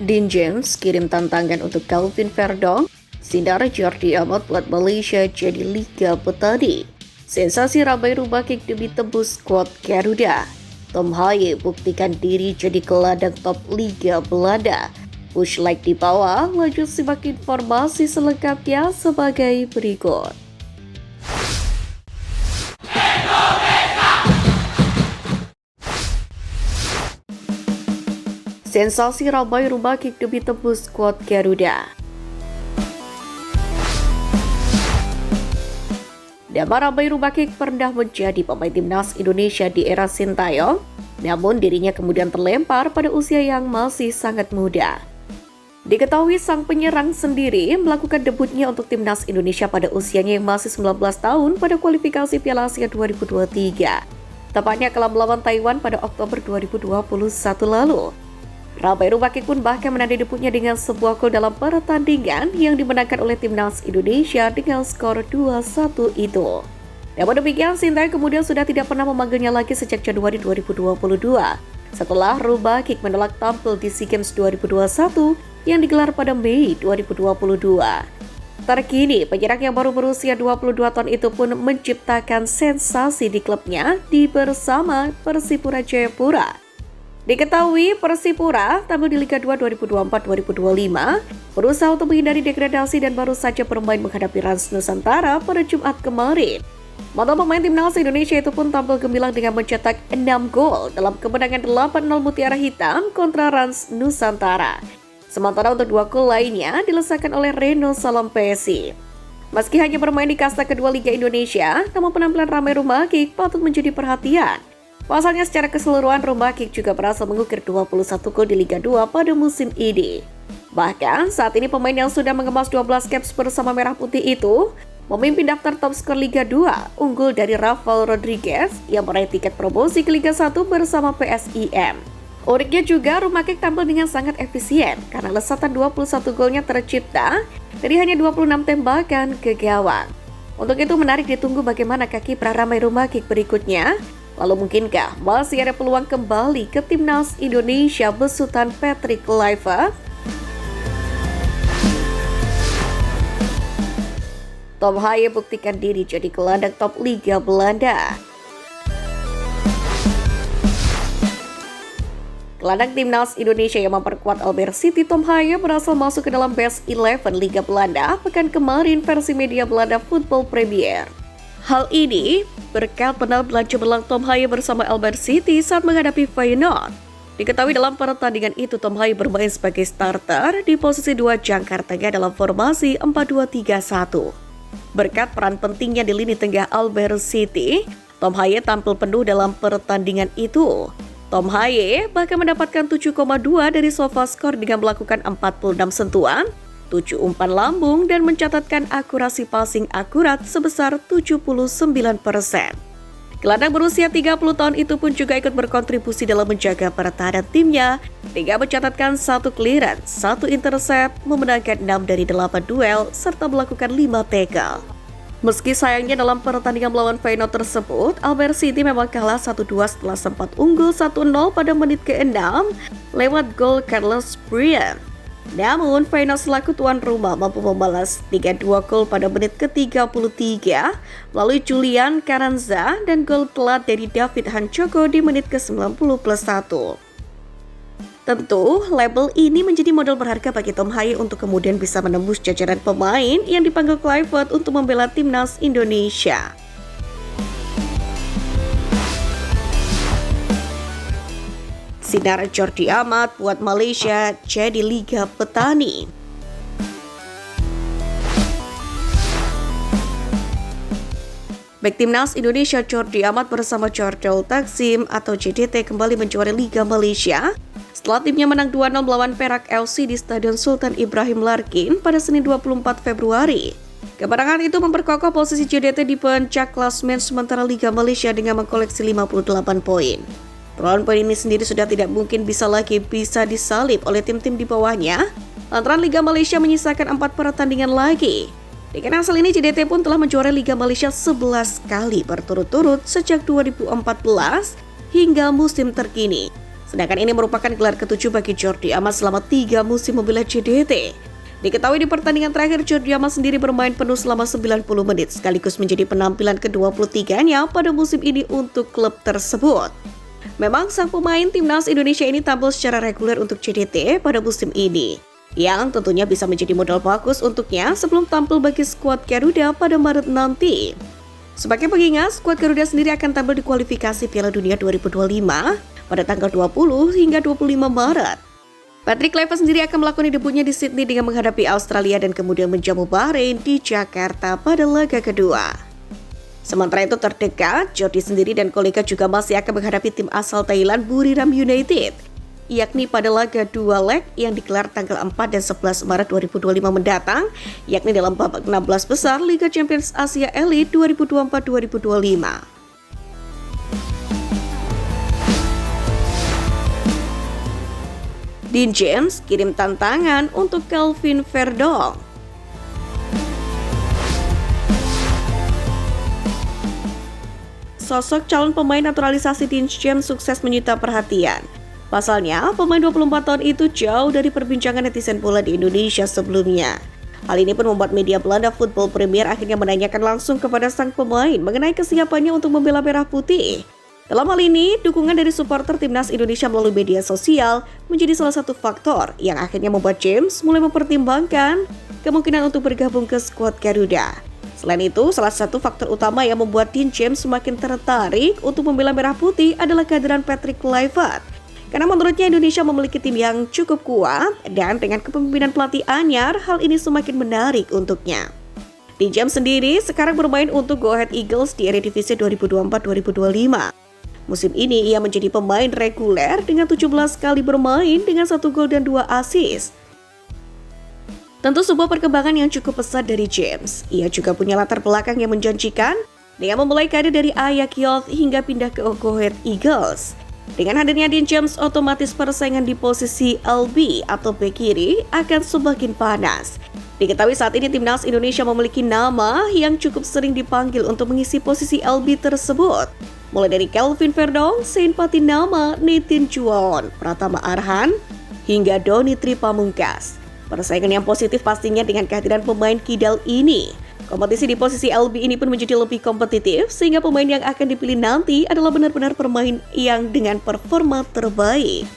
Dean James kirim tantangan untuk Calvin Verdong. Sinar Jordi Amat buat Malaysia jadi Liga Petani. Sensasi ramai rumah kick demi tembus skuad Garuda. Tom Haye buktikan diri jadi gelandang top Liga Belanda. Push like di bawah, lanjut simak informasi selengkapnya sebagai berikut. Sensasi ramai rumah kick demi tembus skuad Garuda. Nama ramai rumah kick pernah menjadi pemain timnas Indonesia di era Sintayong, namun dirinya kemudian terlempar pada usia yang masih sangat muda. Diketahui sang penyerang sendiri melakukan debutnya untuk timnas Indonesia pada usianya yang masih 19 tahun pada kualifikasi Piala Asia 2023. Tepatnya kala melawan Taiwan pada Oktober 2021 lalu. Ramai rumah kick pun bahkan menandai debutnya dengan sebuah gol dalam pertandingan yang dimenangkan oleh timnas Indonesia dengan skor 2-1 itu. Namun demikian, Sintayong kemudian sudah tidak pernah memanggilnya lagi sejak Januari 2022 setelah rumah kick menolak tampil di SEA Games 2021 yang digelar pada Mei 2022. Terkini, penyerang yang baru berusia 22 tahun itu pun menciptakan sensasi di klubnya di bersama Persipura Jayapura. Diketahui Persipura tampil di Liga 2 2024-2025 berusaha untuk menghindari degradasi dan baru saja bermain menghadapi Rans Nusantara pada Jumat kemarin. Mantan pemain timnas Indonesia itu pun tampil gemilang dengan mencetak 6 gol dalam kemenangan 8-0 Mutiara Hitam kontra Rans Nusantara. Sementara untuk 2 gol lainnya dilesakan oleh Reno Salampesi. Meski hanya bermain di kasta kedua Liga Indonesia, namun penampilan ramai rumah kick patut menjadi perhatian. Pasalnya secara keseluruhan rumah kick juga berhasil mengukir 21 gol di Liga 2 pada musim ini. Bahkan saat ini pemain yang sudah mengemas 12 caps bersama Merah Putih itu memimpin daftar top skor Liga 2, unggul dari Rafael Rodriguez yang meraih tiket promosi ke Liga 1 bersama PSIM. Uniknya juga rumah kick tampil dengan sangat efisien karena lesatan 21 golnya tercipta dari hanya 26 tembakan ke gawang. Untuk itu menarik ditunggu bagaimana kaki ramai rumah kick berikutnya. Lalu mungkinkah masih ada peluang kembali ke timnas Indonesia besutan Patrick Kluivert? Tom Haye buktikan diri jadi gelandang top Liga Belanda. Gelandang timnas Indonesia yang memperkuat Almere City, Tom Haye berhasil masuk ke dalam Best 11 Liga Belanda pekan kemarin versi media Belanda Football Premier. Hal ini berkat penampilan cemerlang Tom Haye bersama Almere City saat menghadapi Feyenoord. Diketahui dalam pertandingan itu Tom Haye bermain sebagai starter di posisi 2 jangkar tengah dalam formasi 4-2-3-1. Berkat peran pentingnya di lini tengah Almere City, Tom Haye tampil penuh dalam pertandingan itu. Tom Haye bahkan mendapatkan 7,2 dari SofaScore dengan melakukan 46 sentuhan, 7 umpan lambung dan mencatatkan akurasi passing akurat sebesar 79%. Gelandang berusia 30 tahun itu pun juga ikut berkontribusi dalam menjaga pertahanan timnya dengan mencatatkan 1 clearance, 1 intercept, memenangkan 6 dari 8 duel serta melakukan 5 tackle. Meski sayangnya dalam pertandingan melawan Feyenoord tersebut, Almere City memang kalah 1-2 setelah sempat unggul 1-0 pada menit ke-6 lewat gol Carlos Brian. Namun, Feyenoord selaku tuan rumah mampu membalas 3-2 gol pada menit ke-33 melalui Julian Carranza dan gol telat dari David Hanchoko di menit ke-90+1. Tentu, label ini menjadi modal berharga bagi Tom Haye untuk kemudian bisa menembus jajaran pemain yang dipanggil Kluivert untuk membela timnas Indonesia. Sinar Jordi Amat buat Malaysia jadi Liga Petani. Bek timnas Indonesia Jordi Amat bersama Jardel Taksim atau JDT kembali menjuarai Liga Malaysia setelah timnya menang 2-0 melawan Perak FC di Stadion Sultan Ibrahim Larkin pada Senin 24 Februari. Kemenangan itu memperkokoh posisi JDT di puncak klasemen sementara Liga Malaysia dengan mengkoleksi 58 poin. Perolehan poin ini sendiri sudah tidak mungkin bisa disalip oleh tim-tim di bawahnya, lantaran Liga Malaysia menyisakan 4 pertandingan lagi. Dengan hasil ini, JDT pun telah menjuarai Liga Malaysia 11 kali berturut-turut sejak 2014 hingga musim terkini. Sedangkan ini merupakan gelar ke-7 bagi Jordi Amat selama 3 musim membela JDT. Diketahui di pertandingan terakhir, Jordi Amat sendiri bermain penuh selama 90 menit, sekaligus menjadi penampilan ke-23-nya pada musim ini untuk klub tersebut. Memang sang pemain timnas Indonesia ini tampil secara reguler untuk JDT pada musim ini, yang tentunya bisa menjadi modal bagus untuknya sebelum tampil bagi skuad Garuda pada Maret nanti. Sebagai pengingat, skuad Garuda sendiri akan tampil di kualifikasi Piala Dunia 2025 pada tanggal 20 hingga 25 Maret. Patrick Kluivert sendiri akan melakukan debutnya di Sydney dengan menghadapi Australia dan kemudian menjamu Bahrain di Jakarta pada laga kedua. Sementara itu terdekat, Jordi sendiri dan kolega juga masih akan menghadapi tim asal Thailand Buriram United, yakni pada laga 2 leg yang digelar tanggal 4 dan 11 Maret 2025 mendatang, yakni dalam babak 16 besar Liga Champions Asia Elite 2024-2025. Dean James kirim tantangan untuk Kelvin Verdong. Sosok calon pemain naturalisasi Dean James sukses menyita perhatian. Pasalnya, pemain 24 tahun itu jauh dari perbincangan netizen bola di Indonesia sebelumnya. Hal ini pun membuat media Belanda Football Premier akhirnya menanyakan langsung kepada sang pemain mengenai kesiapannya untuk membela merah putih. Dalam hal ini, dukungan dari supporter timnas Indonesia melalui media sosial menjadi salah satu faktor yang akhirnya membuat James mulai mempertimbangkan kemungkinan untuk bergabung ke skuad Garuda. Selain itu, salah satu faktor utama yang membuat Dean James semakin tertarik untuk membela merah putih adalah kehadiran Patrick Kluivert. Karena menurutnya Indonesia memiliki tim yang cukup kuat dan dengan kepemimpinan pelatih anyar, hal ini semakin menarik untuknya. Dean James sendiri sekarang bermain untuk Go Ahead Eagles di Eredivisie 2024-2025. Musim ini ia menjadi pemain reguler dengan 17 kali bermain dengan 1 gol dan 2 assist. Tentu sebuah perkembangan yang cukup pesat dari James. Ia juga punya latar belakang yang menjanjikan dengan memulai karir dari Ajax Youth hingga pindah ke Go Ahead Eagles. Dengan hadirnya Dean James, otomatis persaingan di posisi LB atau bek kiri akan semakin panas. Diketahui saat ini timnas Indonesia memiliki nama yang cukup sering dipanggil untuk mengisi posisi LB tersebut. Mulai dari Kelvin Verdong, Sain Patinama, Nathan Juwon, Pratama Arhan, hingga Doni Tri Pamungkas. Persaingan yang positif pastinya dengan kehadiran pemain kidal ini. Kompetisi di posisi LB ini pun menjadi lebih kompetitif, sehingga pemain yang akan dipilih nanti adalah benar-benar pemain yang dengan performa terbaik.